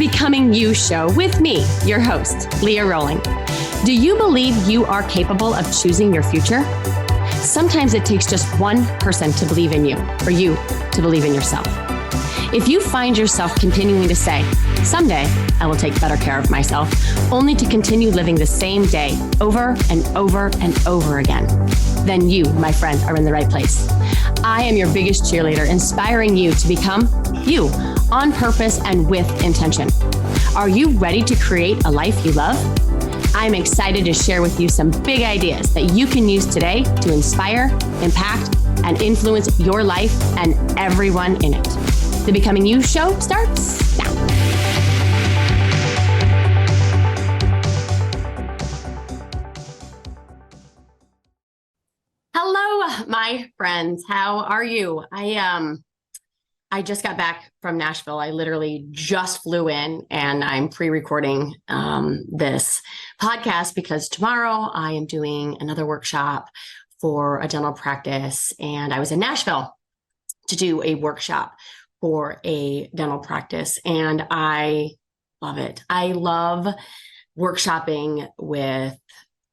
Becoming You show with me, your host, Leah Rowling. Do you believe you are capable of choosing your future? Sometimes it takes just one person to believe in you, for you to believe in yourself. If you find yourself continuing to say, someday I will take better care of myself, only to continue living the same day over and over and over again, then you, my friend, are in the right place. I am your biggest cheerleader, inspiring you to become you on purpose and with intention. Are you ready to create a life you love? I'm excited to share with you some big ideas that you can use today to inspire, impact, and influence your life and everyone in it. The Becoming You show starts now. Hello, my friends. How are you? I just got back from Nashville. I literally just flew in and I'm pre-recording this podcast because tomorrow I am doing another workshop for a dental practice. And I was in Nashville to do a workshop for a dental practice. And I love it. I love workshopping with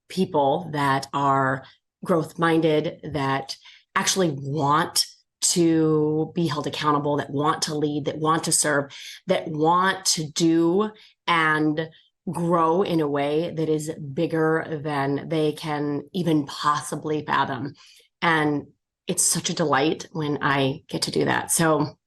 people that are growth-minded, that actually want to be held accountable, that want to lead, that want to serve, that want to do and grow in a way that is bigger than they can even possibly fathom. And it's such a delight when I get to do that. So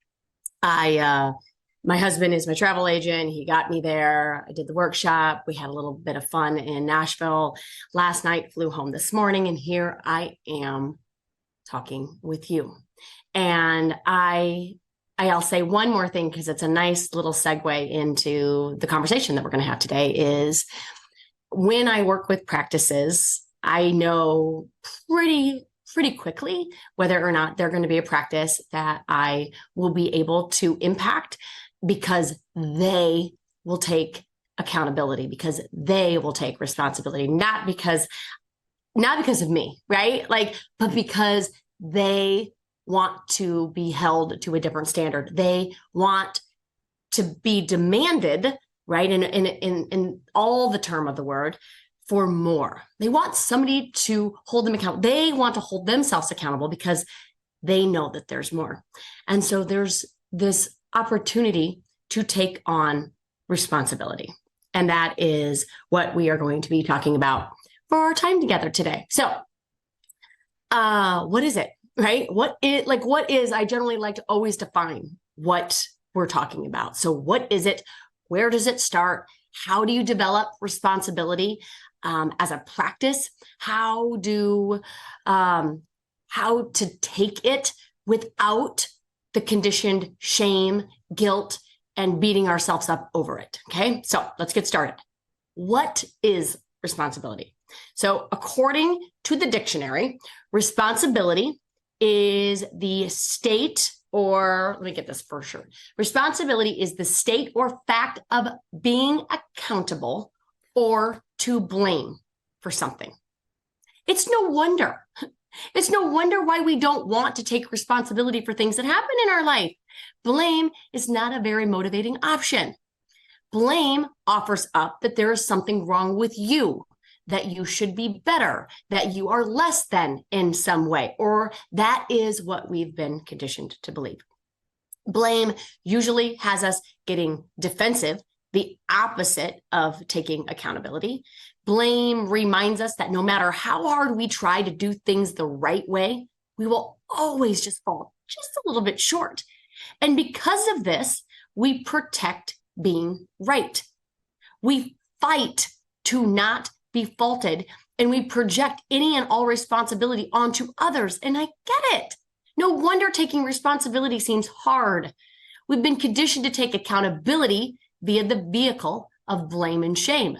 my husband is my travel agent. He got me there. I did the workshop. We had a little bit of fun in Nashville last night, flew home this morning, and here I am talking with you. And I'll say one more thing because it's a nice little segue into the conversation that we're going to have today is when I work with practices, I know pretty quickly whether or not they're going to be a practice that I will be able to impact because they will take accountability, because they will take responsibility, not because of me, right? But because they want to be held to a different standard. They want to be demanded, right? In all the term of the word, for more. They want somebody to hold them accountable. They want to hold themselves accountable because they know that there's more. And so there's this opportunity to take on responsibility. And that is what we are going to be talking about for our time together today. So, what is it? Right? What is, I generally like to always define what we're talking about. So what is it? Where does it start? How do you develop responsibility as a practice? How to take it without the conditioned shame, guilt, and beating ourselves up over it. Okay. So let's get started. What is responsibility? So according to the dictionary, responsibility is the state, or let me get this for sure. Responsibility is the state or fact of being accountable or to blame for something. It's no wonder why we don't want to take responsibility for things that happen in our life. Blame is not a very motivating option. Blame offers up that there is something wrong with you, that you should be better, that you are less than in some way, or that is what we've been conditioned to believe. Blame usually has us getting defensive, the opposite of taking accountability. Blame reminds us that no matter how hard we try to do things the right way, we will always just fall just a little bit short. And because of this, we protect being right. We fight to not be faulted, and we project any and all responsibility onto others. And I get it. No wonder taking responsibility seems hard. We've been conditioned to take accountability via the vehicle of blame and shame.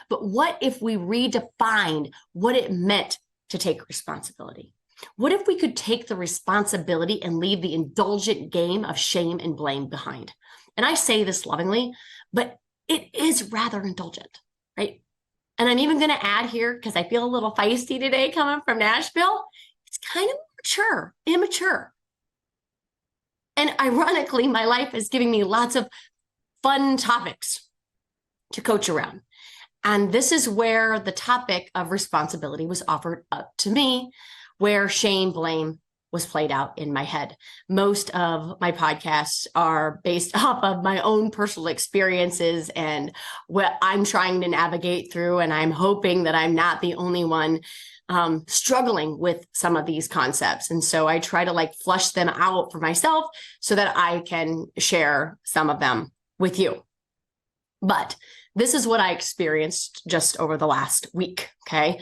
But what if we redefined what it meant to take responsibility? What if we could take the responsibility and leave the indulgent game of shame and blame behind? And I say this lovingly, but it is rather indulgent, right? And I'm even going to add here, because I feel a little feisty today coming from Nashville, it's kind of immature. And ironically, my life is giving me lots of fun topics to coach around. And this is where the topic of responsibility was offered up to me, where shame, blame was played out in my head. Most of my podcasts are based off of my own personal experiences and what I'm trying to navigate through. And I'm hoping that I'm not the only one struggling with some of these concepts. And so I try to like flush them out for myself so that I can share some of them with you. But this is what I experienced just over the last week, okay?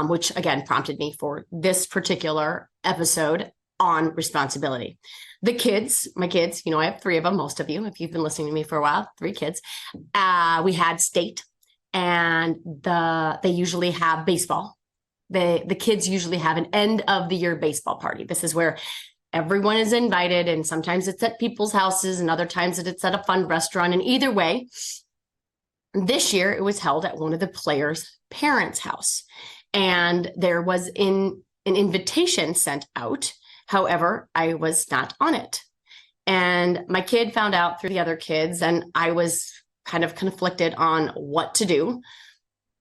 Which again prompted me for this particular episode on responsibility. The kids, my kids, I have 3 of them, most of you, if you've been listening to me for a while, 3 kids. We had state, and they usually have baseball. The kids usually have an end of the year baseball party. This is where everyone is invited, and sometimes it's at people's houses and other times it's at a fun restaurant. And either way, this year it was held at one of the players' parents' house, and there was an invitation sent out. However, I was not on it. And my kid found out through the other kids, and I was kind of conflicted on what to do,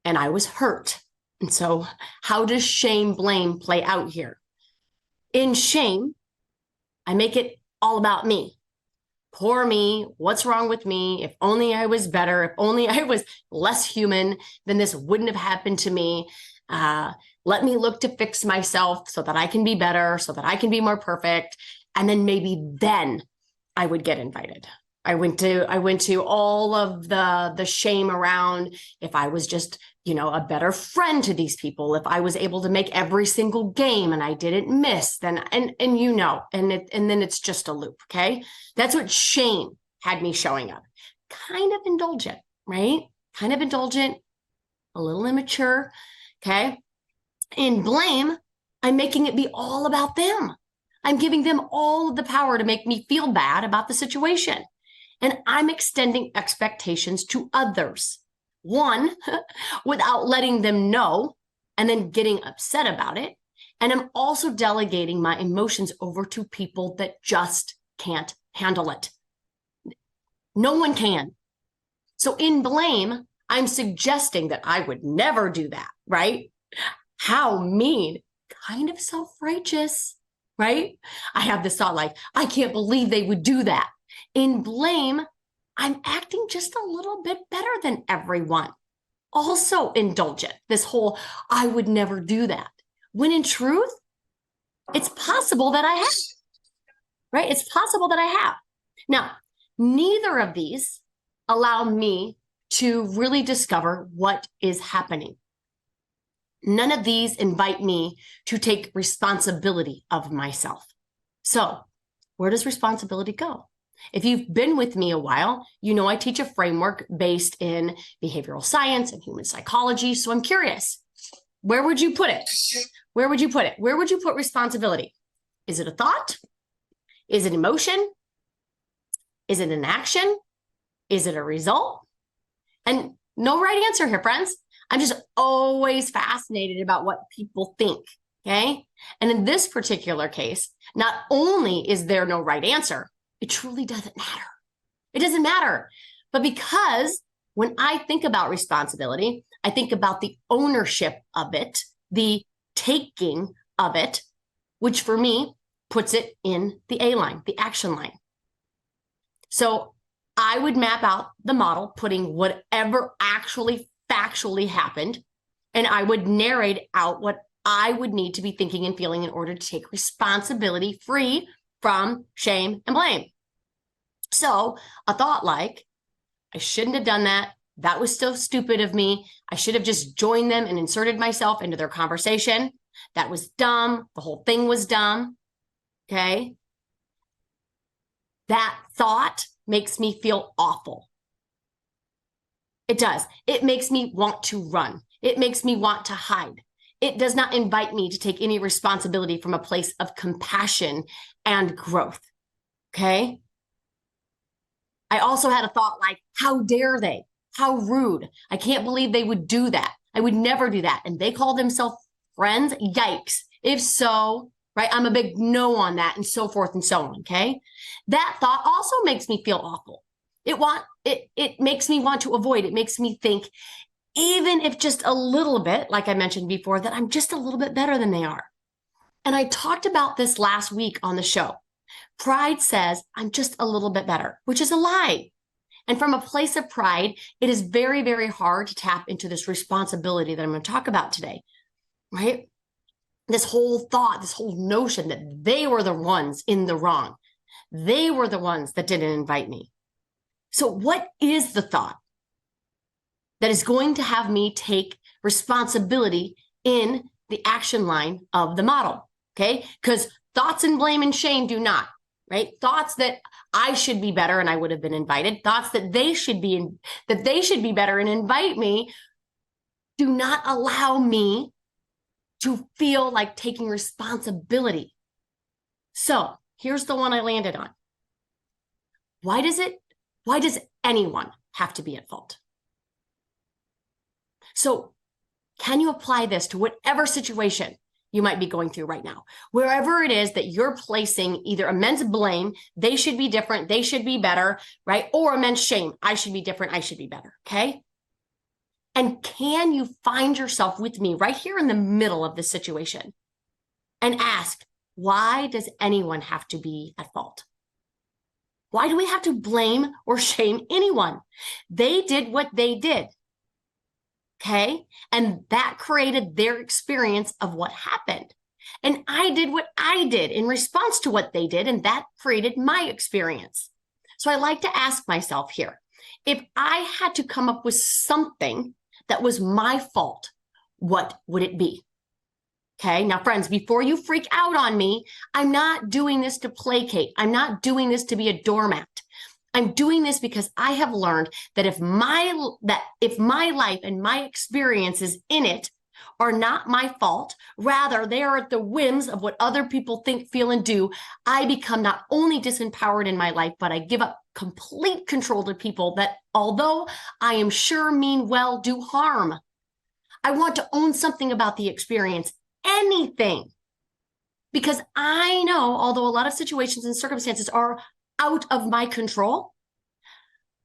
and I was hurt. And so how does shame, blame play out here? In shame, I make it all about me. Poor me, what's wrong with me? If only I was better, if only I was less human, then this wouldn't have happened to me. Let me look to fix myself so that I can be better, so that I can be more perfect. And then maybe then I would get invited. I went to all of the shame around if I was just, a better friend to these people, if I was able to make every single game and I didn't miss, then, and then it's just a loop. Okay. That's what shame had me showing up. Kind of indulgent, right? Kind of indulgent, a little immature. Okay. In blame, I'm making it be all about them. I'm giving them all of the power to make me feel bad about the situation. And I'm extending expectations to others. One, without letting them know and then getting upset about it. And I'm also delegating my emotions over to people that just can't handle it. No one can. So in blame, I'm suggesting that I would never do that, right? How mean, kind of self-righteous, right? I have this thought like, I can't believe they would do that. In blame, I'm acting just a little bit better than everyone. Also indulgent, this whole, I would never do that. When in truth, it's possible that I have, right? It's possible that I have. Now, neither of these allow me to really discover what is happening. None of these invite me to take responsibility of myself. So where does responsibility go? If you've been with me a while, I teach a framework based in behavioral science and human psychology. So I'm curious, where would you put it? Where would you put it? Where would you put responsibility? Is it a thought? Is it emotion? Is it an action? Is it a result? And no right answer here, friends. I'm just always fascinated about what people think, okay? And in this particular case, not only is there no right answer, it truly doesn't matter. It doesn't matter. But because when I think about responsibility, I think about the ownership of it, the taking of it, which for me puts it in the A line, the action line. So I would map out the model, putting whatever actually factually happened, and I would narrate out what I would need to be thinking and feeling in order to take responsibility free from shame and blame. So a thought like, I shouldn't have done that. That was so stupid of me. I should have just joined them and inserted myself into their conversation. That was dumb. The whole thing was dumb. Okay. That thought makes me feel awful. It does. It makes me want to run. It makes me want to hide. It does not invite me to take any responsibility from a place of compassion and growth. Okay. I also had a thought like, how dare they? How rude. I can't believe they would do that. I would never do that. And they call themselves friends. Yikes. If so, right, I'm a big no on that, and so forth and so on. Okay. That thought also makes me feel awful. It it makes me want to avoid. It makes me think, even if just a little bit, like I mentioned before, that I'm just a little bit better than they are. And I talked about this last week on the show. Pride says, I'm just a little bit better, which is a lie. And from a place of pride, it is very, very hard to tap into this responsibility that I'm going to talk about today, right? This whole thought, this whole notion that they were the ones in the wrong. They were the ones that didn't invite me. So what is the thought that is going to have me take responsibility in the action line of the model? Okay, because thoughts and blame and shame do not, right? Thoughts that I should be better and I would have been invited, thoughts that they should be better and invite me, do not allow me to feel like taking responsibility. So here's the one I landed on. Why does anyone have to be at fault? So can you apply this to whatever situation you might be going through right now? Wherever it is that you're placing either immense blame, they should be different, they should be better, right? Or immense shame, I should be different, I should be better, okay? And can you find yourself with me right here in the middle of this situation and ask, why does anyone have to be at fault? Why do we have to blame or shame anyone? They did what they did. Okay. And that created their experience of what happened. And I did what I did in response to what they did. And that created my experience. So I like to ask myself here, if I had to come up with something that was my fault, what would it be? Okay. Now, friends, before you freak out on me, I'm not doing this to placate. I'm not doing this to be a doormat. I'm doing this because I have learned that if my life and my experiences in it are not my fault, rather they are at the whims of what other people think, feel, and do, I become not only disempowered in my life, but I give up complete control to people that, although I am sure mean well, do harm. I want to own something about the experience, anything, because I know, although a lot of situations and circumstances are out of my control,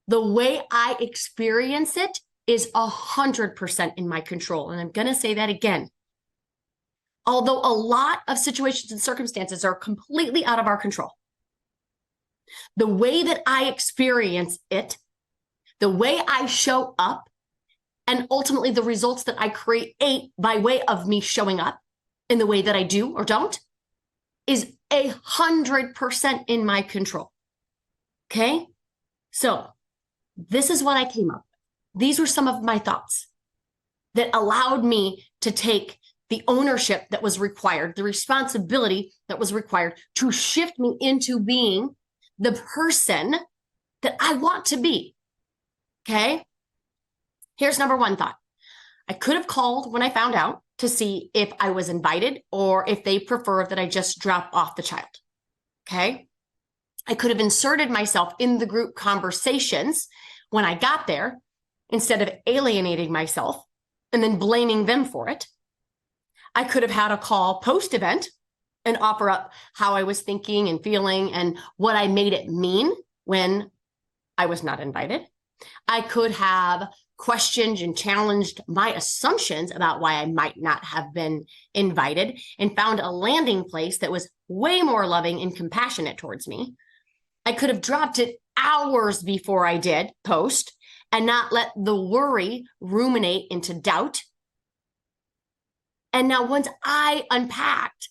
the way I experience it is 100% in my control. And I'm going to say that again. Although a lot of situations and circumstances are completely out of our control, the way that I experience it, the way I show up, and ultimately the results that I create by way of me showing up in the way that I do or don't is 100% in my control. Okay, so this is what I came up with. These were some of my thoughts that allowed me to take the ownership that was required, the responsibility that was required to shift me into being the person that I want to be. Okay, here's number one thought. I could have called when I found out to see if I was invited or if they prefer that I just drop off the child. Okay. I could have inserted myself in the group conversations when I got there instead of alienating myself and then blaming them for it. I could have had a call post-event and offer up how I was thinking and feeling and what I made it mean when I was not invited. I could have questioned and challenged my assumptions about why I might not have been invited and found a landing place that was way more loving and compassionate towards me. I could have dropped it hours before I did post and not let the worry ruminate into doubt. And now once I unpacked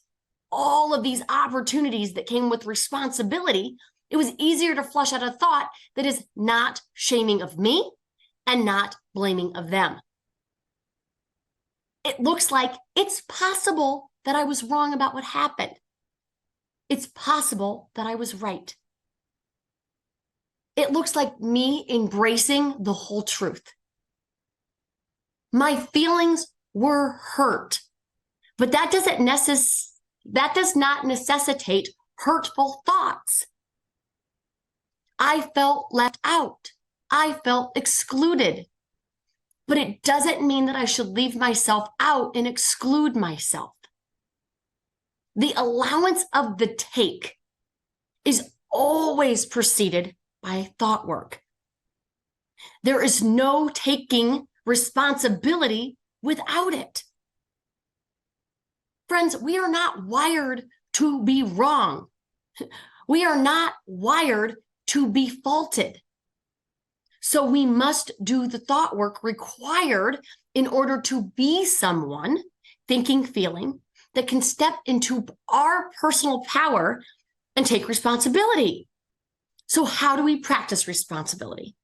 all of these opportunities that came with responsibility, it was easier to flush out a thought that is not shaming of me and not blaming of them. It looks like it's possible that I was wrong about what happened. It's possible that I was right. It looks like me embracing the whole truth. My feelings were hurt, but that does not necessitate hurtful thoughts. I felt left out. I felt excluded, but it doesn't mean that I should leave myself out and exclude myself. The allowance of the take is always preceded by thought work. There is no taking responsibility without it. Friends, we are not wired to be wrong. We are not wired to be faulted. So we must do the thought work required in order to be someone, thinking, feeling, that can step into our personal power and take responsibility. So how do we practice responsibility?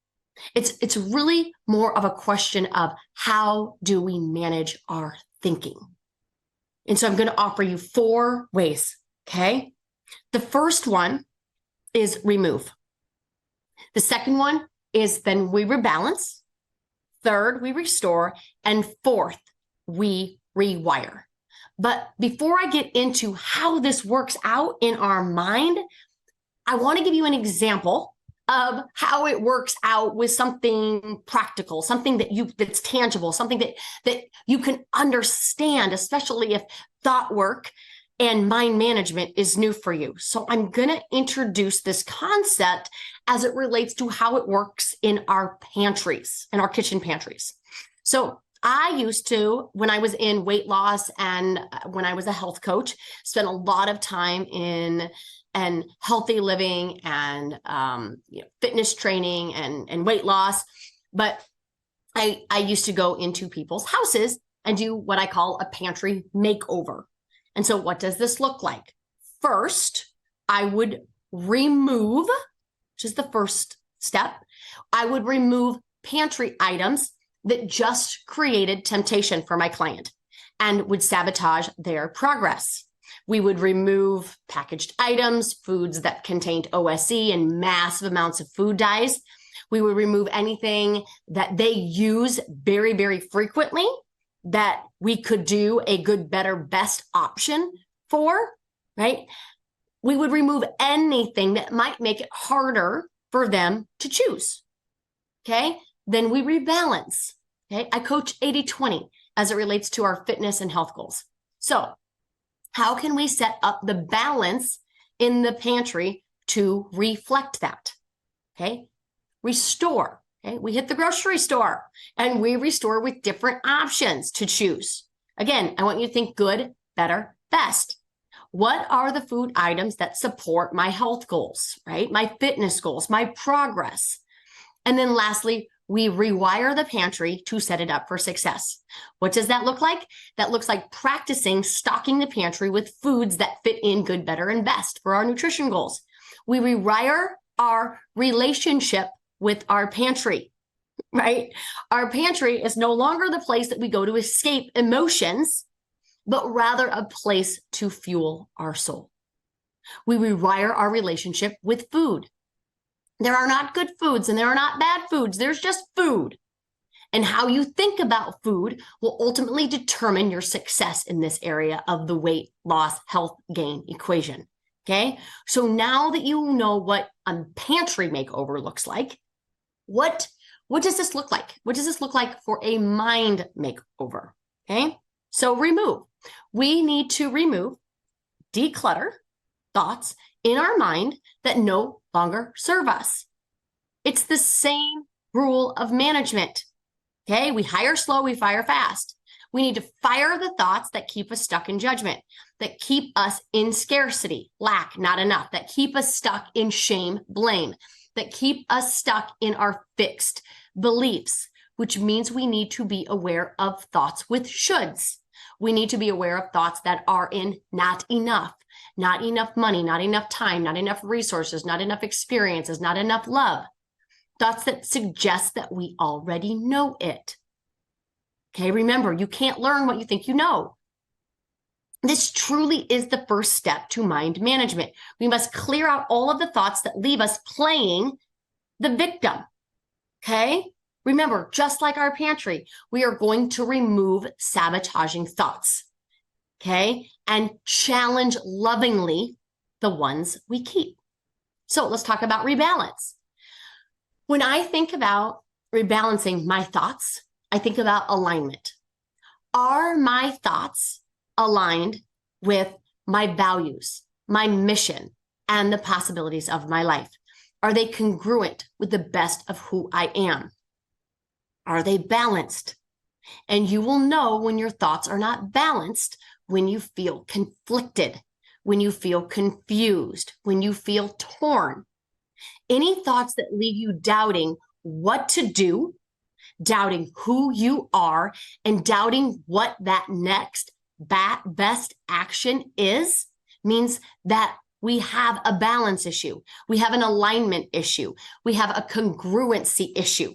It's really more of a question of how do we manage our thinking? And so I'm going to offer you 4 ways, okay? The first one is remove. The second one is then we rebalance. Third, we restore. And fourth, we rewire. But before I get into how this works out in our mind, I want to give you an example of how it works out with something practical, something that's tangible, something that you can understand, especially if thought work and mind management is new for you. So I'm going to introduce this concept as it relates to how it works in our pantries, in our kitchen pantries. So I used to, when I was in weight loss and when I was a health coach, spend a lot of time in healthy living and fitness training and weight loss. But I used to go into people's houses and do what I call a pantry makeover. And so what does this look like? First, I would remove, which is the first step, I would remove pantry items that just created temptation for my client and would sabotage their progress. We would remove packaged items, foods that contained OSE and massive amounts of food dyes. We would remove anything that they use very, very frequently that we could do a good, better, best option for, right? We would remove anything that might make it harder for them to choose, okay? Then we rebalance, okay? I coach 80-20 as it relates to our fitness and health goals. So how can we set up the balance in the pantry to reflect that, okay? Restore. Okay, we hit the grocery store and we restore with different options to choose. Again, I want you to think good, better, best. What are the food items that support my health goals, right? My fitness goals, my progress. And then lastly, we rewire the pantry to set it up for success. What does that look like? That looks like practicing stocking the pantry with foods that fit in good, better, and best for our nutrition goals. We rewire our relationship with our pantry, right? Our pantry is no longer the place that we go to escape emotions, but rather a place to fuel our soul. We rewire our relationship with food. There are not good foods and there are not bad foods. There's just food. And how you think about food will ultimately determine your success in this area of the weight loss, health gain equation. Okay. So now that you know what a pantry makeover looks like, what does this look like? What does this look like for a mind makeover? Okay. So remove. We need to remove, declutter thoughts in our mind that no longer serve us. It's the same rule of management. Okay. We hire slow, we fire fast. We need to fire the thoughts that keep us stuck in judgment, that keep us in scarcity, lack, not enough, that keep us stuck in shame, blame, that keep us stuck in our fixed beliefs, which means we need to be aware of thoughts with shoulds. We need to be aware of thoughts that are in not enough money, not enough time, not enough resources, not enough experiences, not enough love. Thoughts that suggest that we already know it. Okay, remember, you can't learn what you think you know. This truly is the first step to mind management. We must clear out all of the thoughts that leave us playing the victim. Okay? Remember, just like our pantry, we are going to remove sabotaging thoughts. Okay? And challenge lovingly the ones we keep. So let's talk about rebalance. When I think about rebalancing my thoughts, I think about alignment. Are my thoughts aligned with my values, my mission, and the possibilities of my life? Are they congruent with the best of who I am? Are they balanced? And you will know when your thoughts are not balanced, when you feel conflicted, when you feel confused, when you feel torn. Any thoughts that leave you doubting what to do, doubting who you are, and doubting what that next best action is, means that we have a balance issue. We have an alignment issue. We have a congruency issue.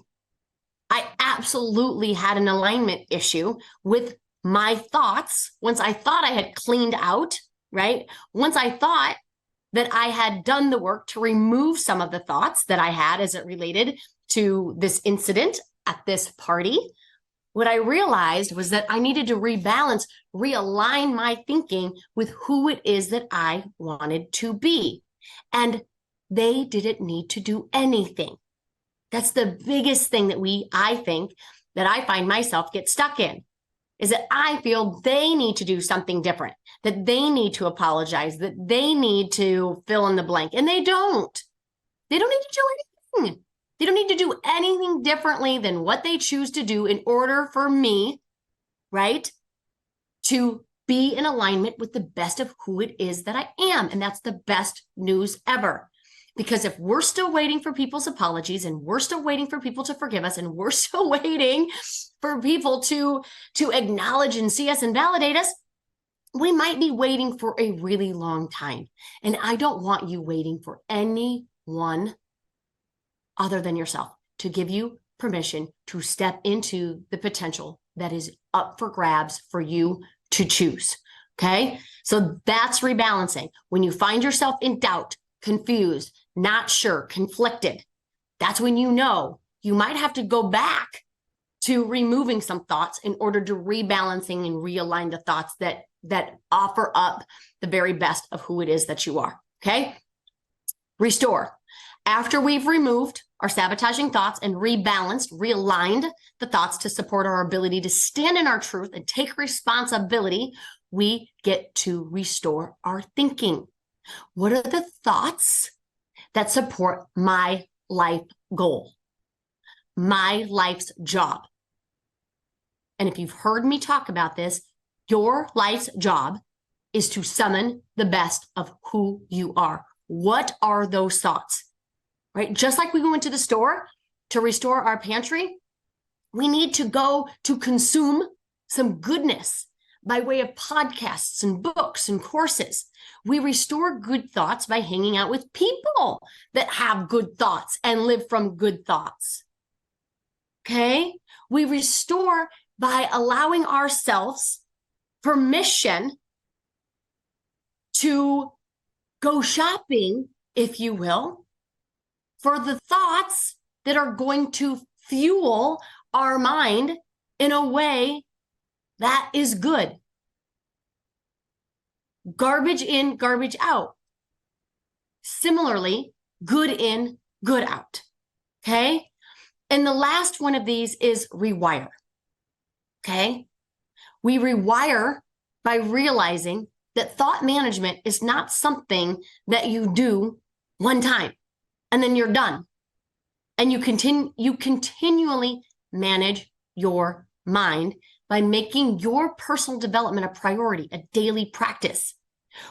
I absolutely had an alignment issue with my thoughts once I thought I had cleaned out, right? Once I thought that I had done the work to remove some of the thoughts that I had as it related to this incident at this party, what I realized was that I needed to rebalance, realign my thinking with who it is that I wanted to be. And they didn't need to do anything. That's the biggest thing that I think that I find myself get stuck in, is that I feel they need to do something different, that they need to apologize, that they need to fill in the blank. And they don't. They don't need to do anything. They don't need to do anything differently than what they choose to do in order for me, right, to be in alignment with the best of who it is that I am. And that's the best news ever. Because if we're still waiting for people's apologies, and we're still waiting for people to forgive us, and we're still waiting for people to acknowledge and see us and validate us, we might be waiting for a really long time. And I don't want you waiting for anyone other than yourself to give you permission to step into the potential that is up for grabs for you to choose. Okay. So that's rebalancing. When you find yourself in doubt, confused, not sure, conflicted, that's when you know you might have to go back to removing some thoughts in order to rebalancing and realign the thoughts that offer up the very best of who it is that you are. Okay. Restore. After we've removed our sabotaging thoughts and rebalanced, realigned the thoughts to support our ability to stand in our truth and take responsibility, we get to restore our thinking. What are the thoughts that support my life goal, my life's job? And if you've heard me talk about this, your life's job is to summon the best of who you are. What are those thoughts? Right? Just like we go into the store to restore our pantry, we need to go to consume some goodness by way of podcasts and books and courses. We restore good thoughts by hanging out with people that have good thoughts and live from good thoughts. Okay? We restore by allowing ourselves permission to go shopping, if you will, for the thoughts that are going to fuel our mind in a way that is good. Garbage in, garbage out. Similarly, good in, good out. Okay? And the last one of these is rewire. Okay? We rewire by realizing that thought management is not something that you do one time and then you're done. And you continually manage your mind by making your personal development a priority, a daily practice,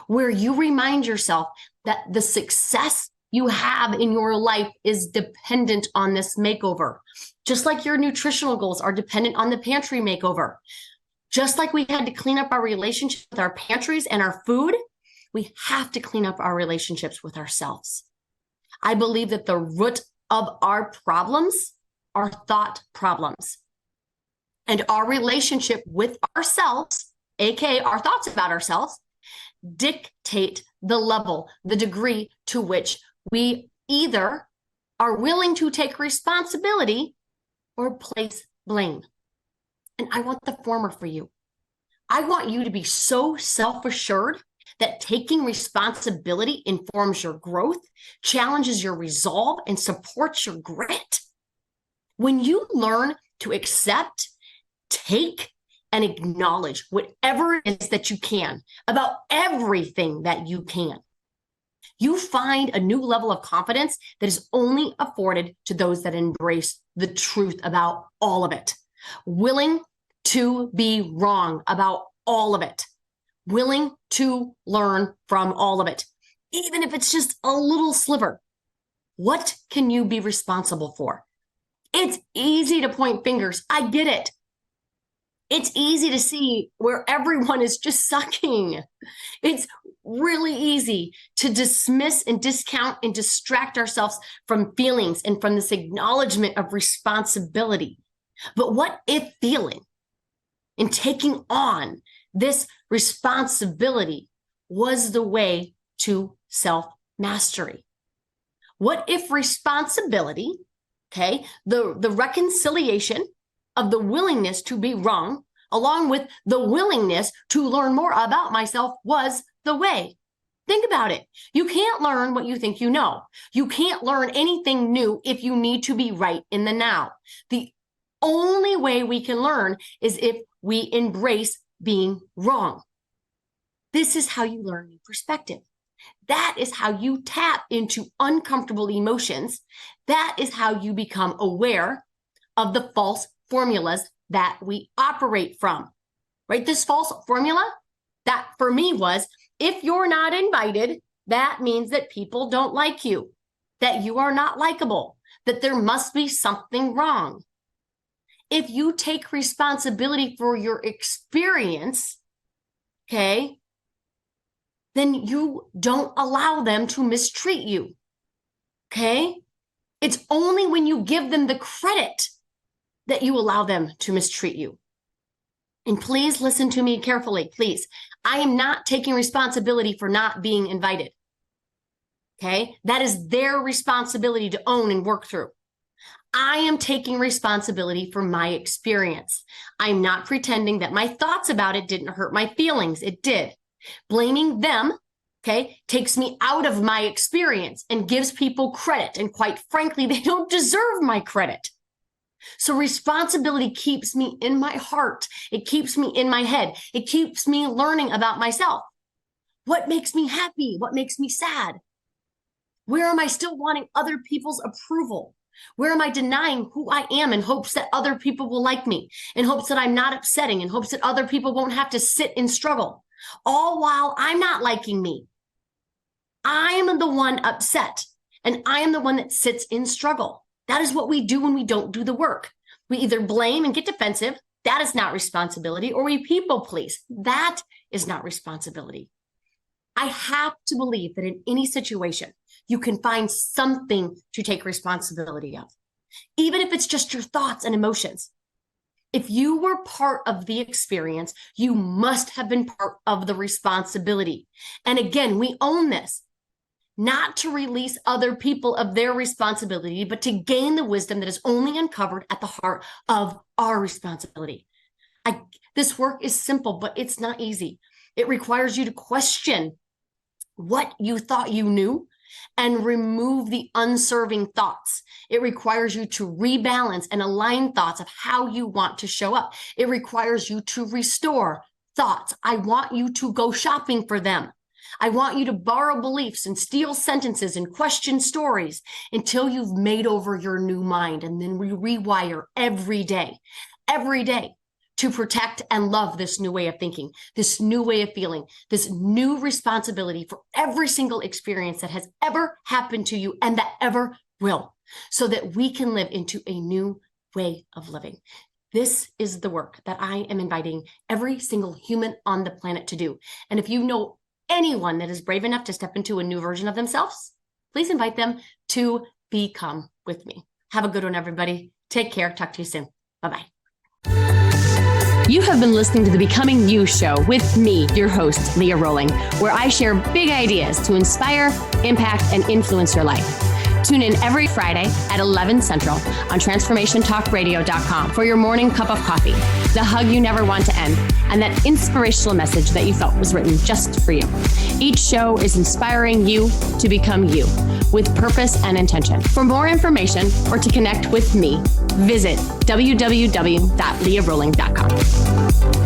where you remind yourself that the success you have in your life is dependent on this makeover. Just like your nutritional goals are dependent on the pantry makeover. Just like we had to clean up our relationship with our pantries and our food, we have to clean up our relationships with ourselves. I believe that the root of our problems are thought problems. And our relationship with ourselves, aka our thoughts about ourselves, dictate the level, the degree to which we either are willing to take responsibility or place blame. And I want the former for you. I want you to be so self-assured that taking responsibility informs your growth, challenges your resolve, and supports your grit. When you learn to accept, take, and acknowledge whatever it is that you can about everything that you can, You find a new level of confidence that is only afforded to those that embrace the truth about all of it, willing to be wrong about all of it, willing to learn from all of it, even if it's just a little sliver. What can you be responsible for? It's easy to point fingers. I get it. It's easy to see where everyone is just sucking. It's really easy to dismiss and discount and distract ourselves from feelings and from this acknowledgement of responsibility. But what if feeling and taking on this responsibility was the way to self-mastery? What if responsibility, okay, the reconciliation of the willingness to be wrong, along with the willingness to learn more about myself, was the way? Think about it. You can't learn what you think you know. You can't learn anything new if you need to be right in the now. The only way we can learn is if we embrace being wrong. This is how you learn new perspective. That is how you tap into uncomfortable emotions. That is how you become aware of the false formulas that we operate from, right? This false formula, that for me was, if you're not invited, that means that people don't like you, that you are not likable, that there must be something wrong. If you take responsibility for your experience, okay, then you don't allow them to mistreat you, okay? It's only when you give them the credit that you allow them to mistreat you. And please listen to me carefully, please. I am not taking responsibility for not being invited, okay? That is their responsibility to own and work through. I am taking responsibility for my experience. I'm not pretending that my thoughts about it didn't hurt my feelings. It did. Blaming them, okay, takes me out of my experience and gives people credit. And quite frankly, they don't deserve my credit. So responsibility keeps me in my heart. It keeps me in my head. It keeps me learning about myself. What makes me happy? What makes me sad? Where am I still wanting other people's approval? Where am I denying who I am in hopes that other people will like me, in hopes that I'm not upsetting, in hopes that other people won't have to sit and struggle, all while I'm not liking me? I am the one upset, and I am the one that sits in struggle. That is what we do when we don't do the work. We either blame and get defensive. That is not responsibility. Or we people please. That is not responsibility. I have to believe that in any situation, you can find something to take responsibility of, even if it's just your thoughts and emotions. If you were part of the experience, you must have been part of the responsibility. And again, we own this, not to release other people of their responsibility, but to gain the wisdom that is only uncovered at the heart of our responsibility. This work is simple, but it's not easy. It requires you to question what you thought you knew and remove the unserving thoughts. It requires you to rebalance and align thoughts of how you want to show up. It requires you to restore thoughts. I want you to go shopping for them. I want you to borrow beliefs and steal sentences and question stories until you've made over your new mind. And then we rewire every day to protect and love this new way of thinking, this new way of feeling, this new responsibility for every single experience that has ever happened to you and that ever will, so that we can live into a new way of living. This is the work that I am inviting every single human on the planet to do. And if you know anyone that is brave enough to step into a new version of themselves, please invite them to become with me. Have a good one, everybody. Take care. Talk to you soon. Bye-bye. You have been listening to the Becoming You show with me, your host, Leah Rolling, where I share big ideas to inspire, impact, and influence your life. Tune in every Friday at 11 Central on transformationtalkradio.com for your morning cup of coffee, the hug you never want to end, and that inspirational message that you felt was written just for you. Each show is inspiring you to become you with purpose and intention. For more information or to connect with me, visit www.leahrolling.com.